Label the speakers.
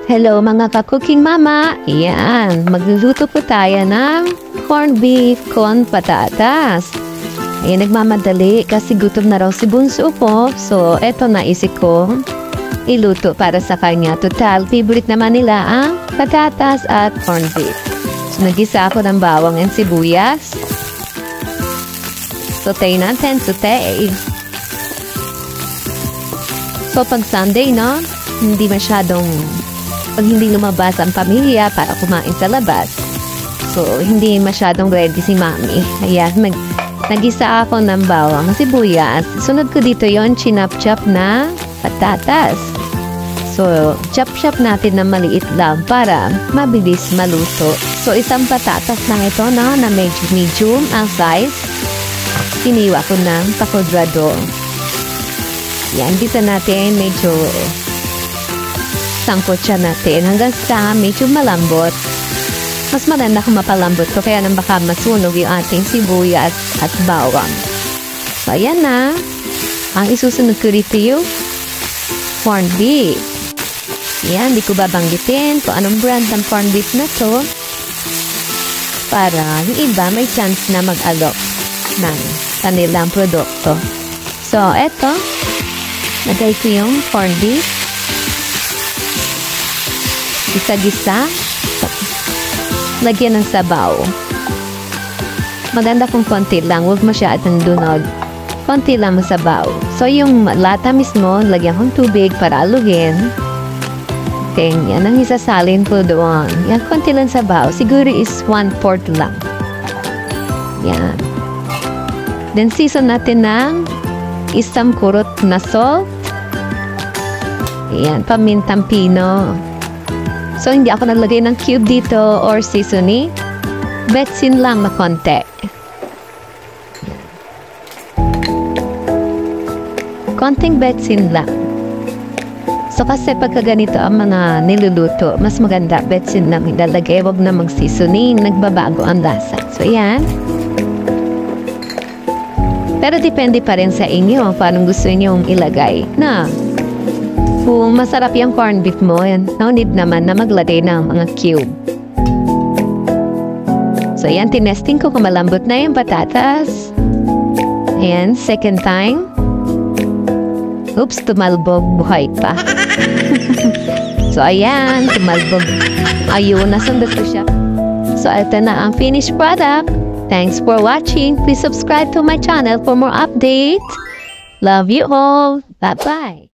Speaker 1: Hello mga ka-cooking mama! Ayan, magluluto po tayo ng corned beef con patatas. Ayan, nagmamadali kasi gutom na raw si bunso ko. So, eto naisip ko iluto para sa kanya. Total, favorite naman nila ang patatas at corned beef. So, nagisa ako ng bawang and sibuyas. Saute natin, saute. So, pag Sunday, no? Hindi masyadong pag hindi lumabas ang pamilya para kumain sa labas. So, hindi masyadong ready si mami. Ayan, nagisa ako ng bawang sibuyas. Sunod ko dito yon chinap-chop na patatas. So, chop-chop natin na maliit lang para mabilis maluto. So, isang patatas lang ito na medyo medium ang size. Hiniwa ko ng pakudrado. Yan, dito natin medyo sangkot siya natin hanggang sa medyo malambot. Mas maganda kung mapalambot to kaya nang baka masunog yung ating sibuyas at bawang. So, ayan na. Ang isusunod ko dito yung corned beef. Yan, di ko babanggitin kung anong brand ng corned beef na to para yung iba may chance na mag-alok ng kanilang produkto. So, eto. Lagay ko yung corned beef. Gisa-gisa. Lagyan ng sabaw. Maganda kung konti lang. Huwag masyadong dunod. Konti lang ang sabaw. So, yung lata mismo, lagyan kong tubig para alugin. Then, yan ang isasalin ko doon. Yan, konti lang sabaw. Siguro is 1/4 lang. Yan. Then, season natin ng isang kurot na salt. Yan, pamintang pino. So, hindi ako naglagay ng cube dito or seasoning. Betsin lang na konti. Konting betsin lang. So, kasi pagka ganito ang mga niluluto, mas maganda betsin lang ilalagay. Huwag na mag-seasoning. Nagbabago ang lasa. So, yan. Pero depende pa rin sa inyo paano gusto niyo ilagay na. Kung masarap yung corned beef mo, no need naman na maglagay ng mga cube. So, ayan, tinesting ko kung malambot na yung patatas. Ayan, second time. Oops, tumalbog, buhay pa. So, ayan, tumalbog. Ayun, nasundot ko siya. So, ito na ang finished product. Thanks for watching. Please subscribe to my channel for more updates. Love you all. Bye-bye.